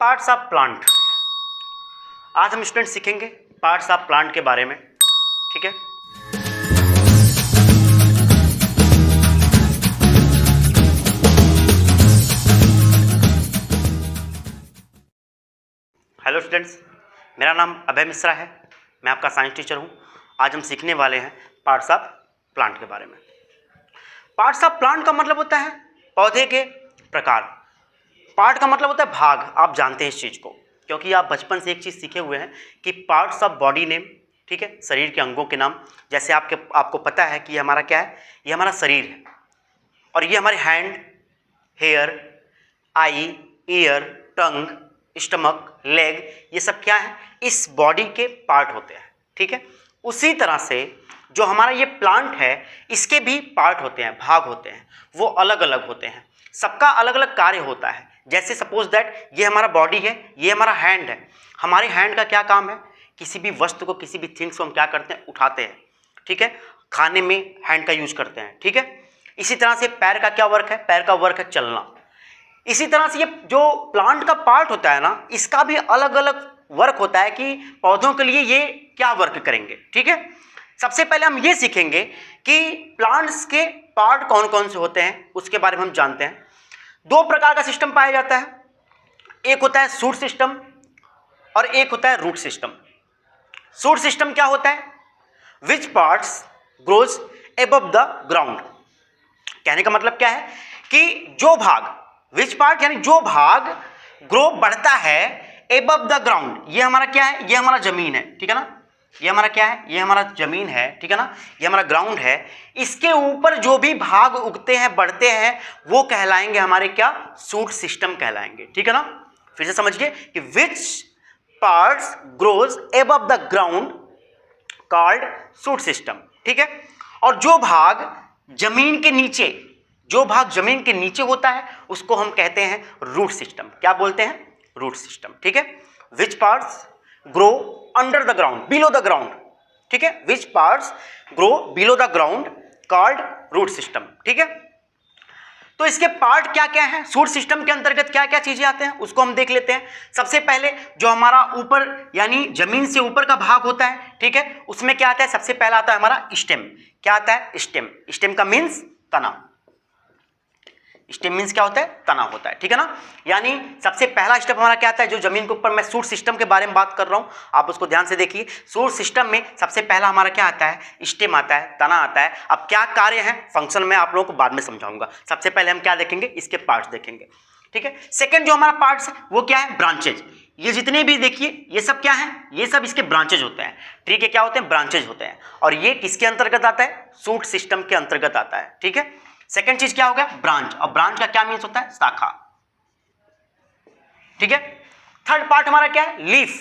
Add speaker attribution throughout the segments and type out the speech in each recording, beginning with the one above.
Speaker 1: Parts of plant. आज हम student सीखेंगे पार्ट्स ऑफ प्लांट के बारे में, ठीक है। हेलो स्टूडेंट्स, मेरा नाम अभय मिश्रा है, मैं आपका साइंस टीचर हूं। आज हम सीखने वाले हैं पार्ट्स ऑफ प्लांट के बारे में। पार्ट्स ऑफ प्लांट का मतलब होता है पौधे के प्रकार। पार्ट का मतलब होता है भाग। आप जानते हैं इस चीज़ को क्योंकि आप बचपन से एक चीज़ सीखे हुए हैं कि पार्ट्स ऑफ बॉडी नेम, ठीक है, शरीर के अंगों के नाम। जैसे आपको पता है कि ये हमारा क्या है, ये हमारा शरीर है और ये हमारे हैंड, हेयर, आई, ईयर, टंग, स्टमक, लेग, ये सब क्या है, इस बॉडी के पार्ट होते हैं, ठीक है। उसी तरह से जो हमारा ये प्लांट है इसके भी पार्ट होते हैं, भाग होते हैं, वो अलग अलग होते हैं, सबका अलग अलग कार्य होता है। जैसे सपोज दैट ये हमारा बॉडी है, ये हमारा हैंड है। हमारे हैंड का क्या काम है, किसी भी वस्तु को, किसी भी थिंग्स को हम क्या करते हैं, उठाते हैं, ठीक है। खाने में हैंड का यूज करते हैं, ठीक है। इसी तरह से पैर का क्या वर्क है, पैर का वर्क है चलना। इसी तरह से ये जो प्लांट का पार्ट होता है ना, इसका भी अलग अलग वर्क होता है कि पौधों के लिए ये क्या वर्क करेंगे, ठीक है। सबसे पहले हम ये सीखेंगे कि प्लांट्स के पार्ट कौन कौन से होते हैं, उसके बारे में हम जानते हैं। दो प्रकार का सिस्टम पाया जाता है, एक होता है शूट सिस्टम और एक होता है रूट सिस्टम। शूट सिस्टम क्या होता है, which parts grows above the ground. कहने का मतलब क्या है कि जो भाग, विच पार्ट यानी जो भाग ग्रो बढ़ता है एबव द ग्राउंड। ये हमारा क्या है, ये हमारा जमीन है, ठीक है ना। ये हमारा क्या है, ये हमारा जमीन है, ठीक है ना। ये हमारा ग्राउंड है। इसके ऊपर जो भी भाग उगते हैं, बढ़ते हैं, वो कहलाएंगे हमारे क्या, शूट सिस्टम कहलाएंगे, ठीक है ना। फिर से समझिए कि which parts grows above the ground called shoot system, ठीक है। और जो भाग जमीन के नीचे, जो भाग जमीन के नीचे होता है उसको हम कहते हैं रूट सिस्टम। क्या बोलते हैं, रूट सिस्टम, ठीक है। Which parts grow under the ground, below the ground, ठीक है। Which parts grow below the ground called root system, ठीक है। तो इसके पार्ट क्या क्या है, शूट सिस्टम के अंतर्गत क्या क्या चीजें आते हैं उसको हम देख लेते हैं। सबसे पहले जो हमारा ऊपर यानी जमीन से ऊपर का भाग होता है, ठीक है, उसमें क्या आता है, सबसे पहला आता है हमारा स्टेम। क्या आता है, स्टेम। स्टेम का मीन्स तना। स्टेम मीन्स क्या होता है, तना होता है, ठीक है ना। यानी सबसे पहला स्टेप हमारा क्या आता है, जो जमीन के ऊपर, मैं शूट सिस्टम के बारे में बात कर रहा हूं, आप उसको ध्यान से देखिए। शूट सिस्टम में सबसे पहला हमारा क्या आता है, स्टेम आता है, तना आता है। अब क्या कार्य है, फंक्शन मैं आप लोगों को बाद में समझाऊंगा। सबसे पहले हम क्या देखेंगे, इसके पार्ट्स देखेंगे, ठीक है। सेकेंड जो हमारा पार्ट्स है वो क्या है, ब्रांचेज। ये जितने भी देखिए ये सब क्या है, ये सब इसके ब्रांचेज होते हैं। ट्री के क्या होते हैं, ब्रांचेज होते हैं। और ये किसके अंतर्गत आता है, शूट सिस्टम के अंतर्गत आता है, ठीक है। सेकेंड चीज क्या हो गया, ब्रांच। और ब्रांच का क्या मीन्स होता है, शाखा, ठीक है। थर्ड पार्ट हमारा क्या है, लीफ।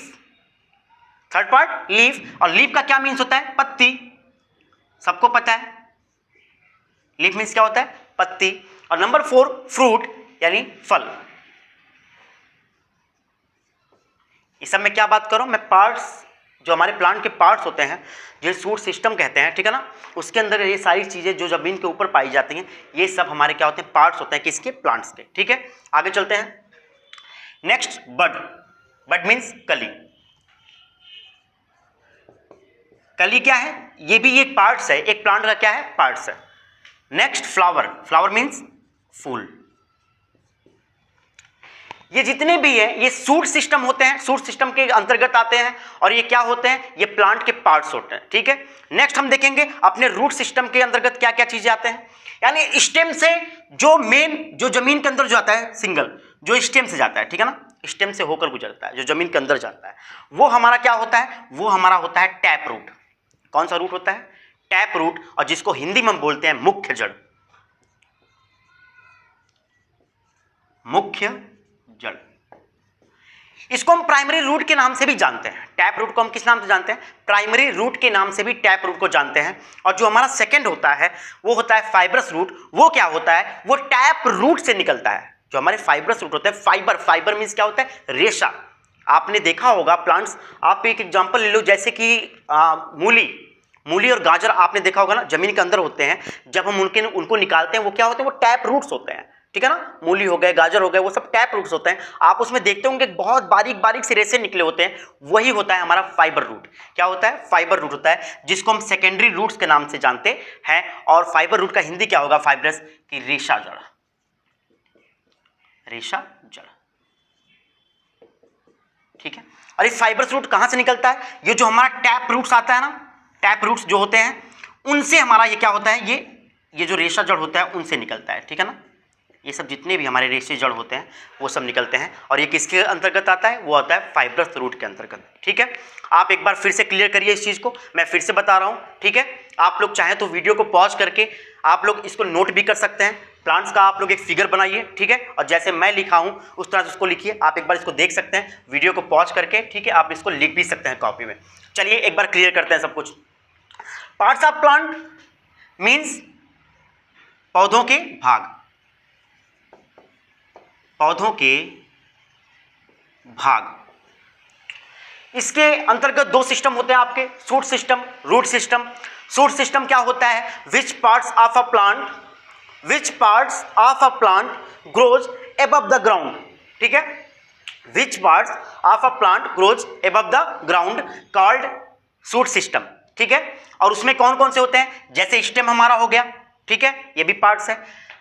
Speaker 1: Third part leaf. और लीफ का क्या मीन्स होता है, पत्ती। सबको पता है लीफ मीन्स क्या होता है, पत्ती। और नंबर 4 फ्रूट यानी फल। इस सब में क्या बात करूं मैं, पार्ट्स जो हमारे प्लांट के पार्ट्स होते हैं, जो शूट सिस्टम कहते हैं, ठीक है ना, उसके अंदर ये सारी चीजें जो जमीन के ऊपर पाई जाती हैं, ये सब हमारे क्या होते हैं, पार्ट्स होते हैं किसके, प्लांट्स के, ठीक है। आगे चलते हैं। नेक्स्ट बड। बड मीन्स कली। कली क्या है, ये भी एक पार्ट्स है, एक प्लांट का क्या है, पार्ट्स है। Next flower. फ्लावर मीन्स फूल। ये जितने भी है ये शूट सिस्टम होते हैं, शूट सिस्टम के अंतर्गत आते हैं। और ये क्या होते हैं, ये प्लांट के पार्ट्स होते हैं, ठीक है। नेक्स्ट हम देखेंगे अपने रूट सिस्टम के अंतर्गत क्या क्या चीजें आते हैं। यानी स्टेम से जो मेन, जो जमीन के अंदर जो आता है, सिंगल जो स्टेम से जाता है, ठीक है ना, स्टेम से होकर गुजरता है, जो जमीन के अंदर जाता है, वो हमारा क्या होता है, वो हमारा होता है टैप रूट। कौन सा रूट होता है, टैप रूट। और जिसको हिंदी में हम बोलते हैं मुख्य जड़। मुख्य जड़। इसको हम प्राइमरी रूट के नाम से भी जानते हैं। टैप रूट को हम किस नाम से जानते हैं, प्राइमरी रूट के नाम से भी टैप रूट को जानते हैं। और जो हमारा सेकंड होता है वो होता है फाइब्रस रूट। वो क्या होता है, वो टैप रूट से निकलता है। जो हमारे फाइब्रस रूट होते हैं, फाइबर, फाइबर मीन्स क्या होता है, रेशा। आपने देखा होगा प्लांट्स, आप एक एग्जाम्पल ले लो, जैसे कि मूली और गाजर आपने देखा होगा ना, जमीन के अंदर होते हैं। जब हम उनको निकालते हैं वो क्या होते हैं, वो टैप रूट्स होते हैं, ठीक है ना, मूली हो गए, गाजर हो गए, वो सब टैप रूट्स होते हैं। आप उसमें देखते होंगे बहुत बारीक बारीक से रेशे निकले होते हैं, वही होता है हमारा फाइबर रूट। क्या होता है? फाइबर रूट होता है, जिसको हम सेकेंडरी रूट्स के नाम से जानते हैं। और फाइबर रूट का हिंदी क्या होगा? फाइब्रस की रेशा जड़, रेशा जड़, ठीक है। और इस फाइबरस रूट कहां से निकलता है? ये जो हमारा टैप रूट्स आता है ना, टैप रूट्स जो होते हैं उनसे हमारा ये क्या होता है, ये जो रेशा जड़ होता है उनसे निकलता है, ठीक है ना। ये सब जितने भी हमारे रेशे जड़ होते हैं वो सब निकलते हैं, और ये किसके अंतर्गत आता है? वो आता है फाइब्रस रूट के अंतर्गत, ठीक है। आप एक बार फिर से क्लियर करिए इस चीज़ को, मैं फिर से बता रहा हूँ, ठीक है। आप लोग चाहें तो वीडियो को पॉज करके आप लोग इसको नोट भी कर सकते हैं। प्लांट्स का आप लोग एक फिगर बनाइए, ठीक है, और जैसे मैं लिखा हूँ उस तरह से उसको लिखिए। आप एक बार इसको देख सकते हैं वीडियो को पॉज करके, ठीक है। आप इसको लिख भी सकते हैं कॉपी में। चलिए एक बार क्लियर करते हैं सब कुछ। पार्ट्स ऑफ प्लांट मीन्स पौधों के भाग, पौधों के भाग। इसके अंतर्गत दो सिस्टम होते हैं आपके, shoot system, root system. Shoot system क्या होता है? Which parts of a plant grows above the ground, ठीक है। Which parts of a plant grows above the ground called shoot system, ठीक है। और उसमें कौन कौन से होते हैं? जैसे स्टेम हमारा हो गया, ठीक है, ये भी पार्ट्स है।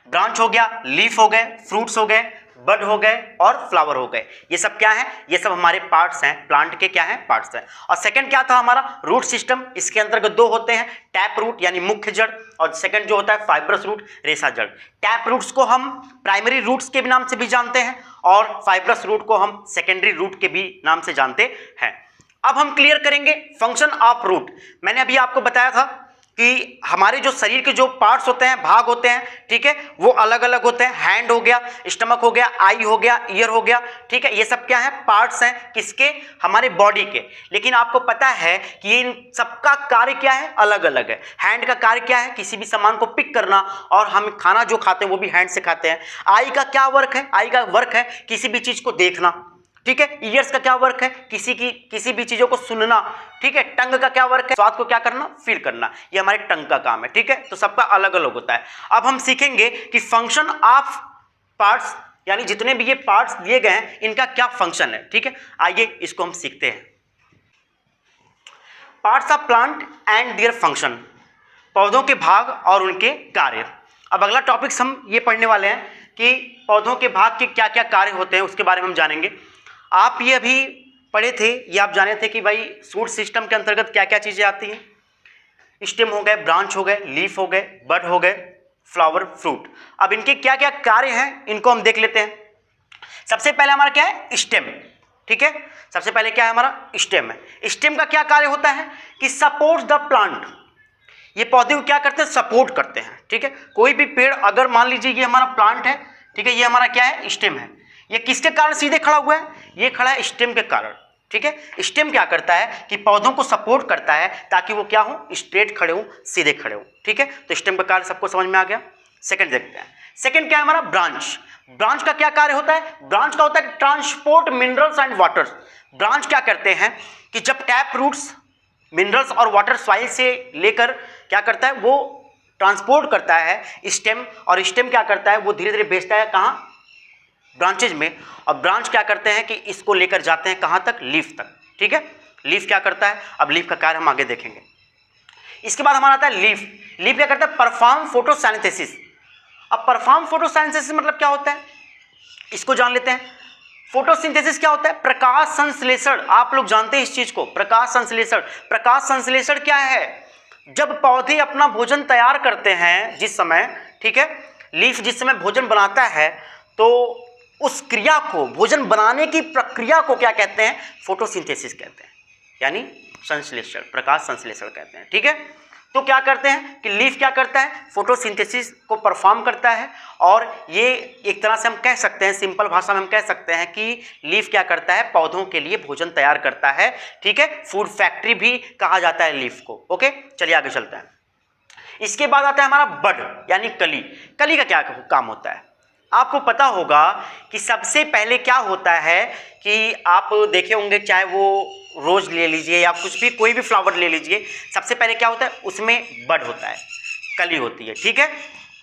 Speaker 1: ब्रांच हो गया, लीफ हो गए, फ्रूट्स हो गए, बड हो गए और फ्लावर हो गए। ये सब क्या है? ये सब हमारे पार्ट्स हैं, प्लांट के क्या हैं? पार्ट्स हैं। और सेकंड क्या था हमारा? Root system. इसके अंतर्गत दो होते हैं, टैप रूट यानी मुख्य जड़, और सेकंड जो होता है फाइब्रस रूट, रेशा जड़। टैप रूट्स को हम प्राइमरी रूट्स के भी नाम से भी जानते हैं, और फाइब्रस रूट को हम सेकेंडरी रूट के भी नाम से जानते हैं। अब हम क्लियर करेंगे फंक्शन ऑफ रूट। मैंने अभी आपको बताया था कि हमारे जो शरीर के जो पार्ट्स होते हैं, भाग होते हैं, ठीक है, वो अलग अलग होते हैं। हैंड हो गया, स्टमक हो गया, आई हो गया, ईयर हो गया, ठीक है, ये सब क्या है? पार्ट्स हैं। किसके? हमारे बॉडी के। लेकिन आपको पता है कि इन सबका कार्य क्या है? अलग अलग है। हैंड का कार्य क्या है? किसी भी सामान को पिक करना, और हम खाना जो खाते हैं वो भी हैंड से खाते हैं। आई का क्या वर्क है? आई का वर्क है किसी भी चीज को देखना, ठीक है। ईयर्स का क्या वर्क है? किसी भी चीजों को सुनना, ठीक है। टंग का क्या वर्क है? स्वाद को क्या करना? फील करना। ये हमारे टंग का काम है, ठीक है। तो सबका अलग अलग होता है। अब हम सीखेंगे कि फंक्शन ऑफ पार्ट्स, यानी जितने भी ये पार्ट्स दिए गए हैं इनका क्या फंक्शन है, ठीक है। आइए इसको हम सीखते हैं। Parts of plant and their function, पौधों के भाग और उनके कार्य। अब अगला टॉपिक्स हम ये पढ़ने वाले हैं कि पौधों के भाग के क्या क्या कार्य होते हैं, उसके बारे में हम जानेंगे। आप ये अभी पढ़े थे, ये आप जाने थे कि भाई शूट सिस्टम के अंतर्गत क्या क्या चीज़ें आती हैं। स्टेम हो गए, ब्रांच हो गए, लीफ हो गए, बड हो गए, फ्लावर, फ्रूट। अब इनके क्या क्या कार्य हैं इनको हम देख लेते हैं। सबसे पहले हमारा क्या है? स्टेम, ठीक है। सबसे पहले क्या है? हमारा स्टेम है। स्टेम का क्या कार्य होता है? कि सपोर्ट द प्लांट। ये पौधे को क्या करते हैं? सपोर्ट करते हैं, ठीक है। कोई भी पेड़, अगर मान लीजिए ये हमारा प्लांट है, ठीक है, ये हमारा क्या है? स्टेम है। ये किसके कारण सीधे खड़ा हुआ है? ये खड़ा है स्टेम के कारण, ठीक है। स्टेम क्या करता है कि पौधों को सपोर्ट करता है ताकि वो क्या हो? स्ट्रेट खड़े हो, सीधे खड़े हो, ठीक है। तो स्टेम का कार्य सबको समझ में आ गया। सेकंड देखते हैं। सेकंड क्या है हमारा? ब्रांच। ब्रांच का क्या कार्य होता है? ब्रांच का होता है transport minerals and waters. Branch क्या करते हैं कि जब टैप रूट्स मिनरल्स और वाटर सॉइल से लेकर क्या करता है? वो ट्रांसपोर्ट करता है स्टेम, और स्टेम क्या करता है? वो धीरे धीरे भेजता है कहाँ? ब्रांचेज में। और ब्रांच क्या करते हैं कि इसको लेकर जाते हैं कहाँ तक? लीफ तक, ठीक है। लीफ क्या करता है? अब लीफ का कार्य हम आगे देखेंगे। इसके बाद हमारा आता है लीफ। लीफ क्या करता है? Perform photosynthesis. अब परफॉर्म फोटोसिंथेसिस मतलब क्या होता है, इसको जान लेते हैं। फोटोसिंथेसिस क्या होता है? प्रकाश संश्लेषण। आप लोग जानते हैं इस चीज को, प्रकाश संश्लेषण। प्रकाश संश्लेषण क्या है? जब पौधे अपना भोजन तैयार करते हैं जिस समय, ठीक है, लीफ जिस समय भोजन बनाता है, तो उस क्रिया को, भोजन बनाने की प्रक्रिया को क्या कहते हैं? फोटोसिंथेसिस कहते हैं, यानी संश्लेषण, प्रकाश संश्लेषण कहते हैं, ठीक है। तो क्या करते हैं कि लीफ क्या करता है? फोटोसिंथेसिस को परफॉर्म करता है। और ये एक तरह से हम कह सकते हैं, सिंपल भाषा में हम कह सकते हैं कि लीफ क्या करता है? पौधों के लिए भोजन तैयार करता है, ठीक है। फूड फैक्ट्री भी कहा जाता है लीफ को, ओके। चलिए आगे चलते हैं। इसके बाद आता है हमारा बड, यानी कली। कली का क्या काम होता है? आपको पता होगा कि सबसे पहले क्या होता है कि आप देखे होंगे, चाहे वो रोज ले लीजिए या कुछ भी, कोई भी फ्लावर ले लीजिए, सबसे पहले क्या होता है? उसमें बड होता है, कली होती है, ठीक है।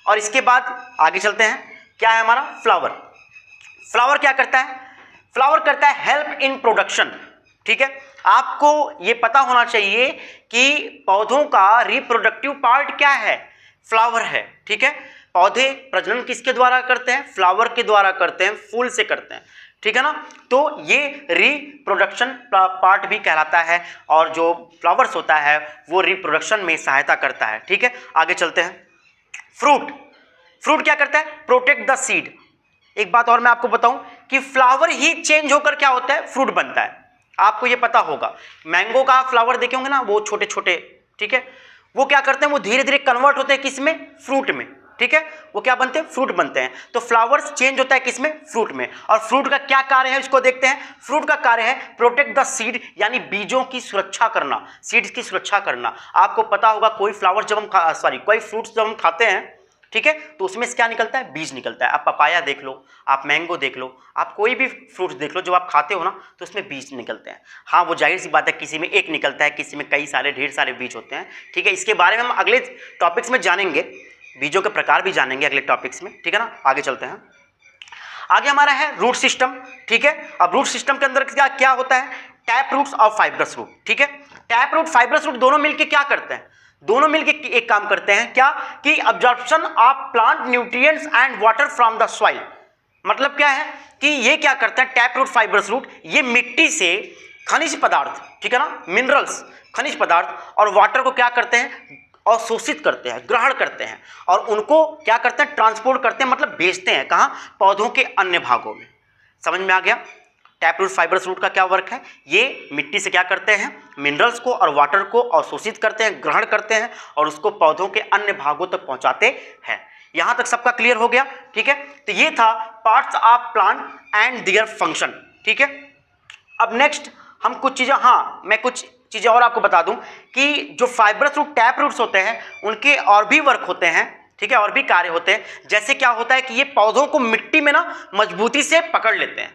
Speaker 1: और इसके बाद आगे चलते हैं। क्या है हमारा फ्लावर। फ्लावर क्या करता है, फ्लावर करता है हेल्प इन प्रोडक्शन। ठीक है, आपको ये पता होना चाहिए कि पौधों का रिप्रोडक्टिव पार्ट क्या है, फ्लावर है। ठीक है, पौधे प्रजनन किसके द्वारा करते हैं, फ्लावर के द्वारा करते हैं, फूल से करते हैं। ठीक है ना, तो ये रिप्रोडक्शन पार्ट भी कहलाता है और जो फ्लावर्स होता है वो रिप्रोडक्शन में सहायता करता है। ठीक है, आगे चलते हैं। फ्रूट, फ्रूट क्या करता है, प्रोटेक्ट द सीड। एक बात और मैं आपको बताऊं कि फ्लावर ही चेंज होकर क्या होता है, फ्रूट बनता है। आपको ये पता होगा, मैंगो का फ्लावर देखे होंगे ना, वो छोटे छोटे, ठीक है, वो क्या करते हैं, वो धीरे धीरे कन्वर्ट होते हैं किसमें, फ्रूट में। ठीक है, वो क्या बनते हैं, फ्रूट बनते हैं। तो फ्लावर्स चेंज होता है किसमें, फ्रूट में। और फ्रूट का क्या कार्य है इसको देखते हैं। फ्रूट का कार्य है प्रोटेक्ट द सीड, यानी बीजों की सुरक्षा करना, सीड्स की सुरक्षा करना। आपको पता होगा कोई फ्लावर जब हम कोई फ्रूट्स जब हम खाते हैं, ठीक है, तो उसमें से क्या निकलता है, बीज निकलता है। आप पपाया देख लो, आप मैंगो देख लो, आप कोई भी फ्रूट्स देख लो जो आप खाते हो ना, तो उसमें बीज निकलते हैं। हाँ, वो जाहिर सी बात है, किसी में एक निकलता है, किसी में कई सारे ढेर सारे बीज होते हैं। ठीक है, इसके बारे में हम अगले टॉपिक्स में जानेंगे, बीजों के प्रकार भी जानेंगे अगले टॉपिक्स में। ठीक है ना, आगे चलते हैं। आगे हमारा है रूट सिस्टम। ठीक है, अब रूट सिस्टम के अंदर क्या क्या होता है, टैप रूट्स और फाइब्रस रूट। ठीक है, टैप रूट फाइब्रस रूट दोनों मिलकर क्या करते हैं, दोनों मिलकर एक काम करते हैं, क्या कि absorption of plant nutrients and water from the soil. मतलब क्या है कि ये क्या करते हैं, टैप रूट फाइब्रस रूट, ये मिट्टी से खनिज पदार्थ, ठीक है ना, मिनरल्स, खनिज पदार्थ और वाटर को क्या करते हैं, अवशोषित करते हैं, ग्रहण करते हैं और उनको क्या करते हैं, ट्रांसपोर्ट करते हैं, मतलब भेजते हैं कहाँ, पौधों के अन्य भागों में। समझ में आ गया। टैप रूट फाइब्रस रूट का क्या वर्क है, ये मिट्टी से क्या करते हैं, मिनरल्स को और वाटर को अवशोषित करते हैं, ग्रहण करते हैं और उसको पौधों के अन्य भागों तक पहुंचाते हैं। यहां तक सबका क्लियर हो गया। ठीक है, तो ये था parts of plant and their function. ठीक है, अब नेक्स्ट हम कुछ चीज़ें, हाँ मैं कुछ चीज़ें और आपको बता दूं कि जो फाइब्रस रूट टैप रूट्स होते हैं उनके और भी वर्क होते हैं। ठीक है, और भी कार्य होते हैं। जैसे क्या होता है कि ये पौधों को मिट्टी में ना मजबूती से पकड़ लेते हैं।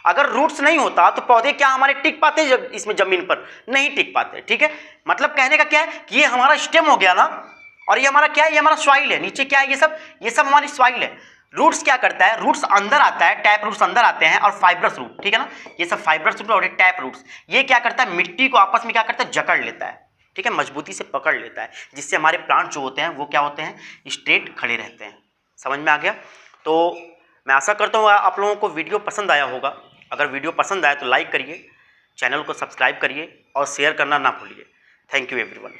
Speaker 1: अगर रूट्स नहीं होता तो पौधे क्या हमारे टिक पाते, इसमें जमीन पर नहीं टिक पाते। ठीक है, मतलब कहने का क्या है कि ये हमारा स्टेम हो गया ना, और ये हमारा क्या है, ये हमारा सॉइल है, नीचे क्या है, ये सब हमारी सॉइल है। रूट्स क्या करता है, रूट्स अंदर आता है, टैप रूट्स अंदर आते हैं और फाइब्रस रूट, ठीक है ना, ये सब फाइब्रस रूट और टैप रूट्स, ये क्या करता है, मिट्टी को आपस में क्या करता है, जकड़ लेता है। ठीक है, मजबूती से पकड़ लेता है, जिससे हमारे प्लांट जो होते हैं वो क्या होते हैं, स्ट्रेट खड़े रहते हैं। समझ में आ गया। तो मैं आशा करता हूँ आप लोगों को वीडियो पसंद आया होगा। अगर वीडियो पसंद आए तो लाइक करिए, चैनल को सब्सक्राइब करिए और शेयर करना ना भूलिए। Thank you everyone.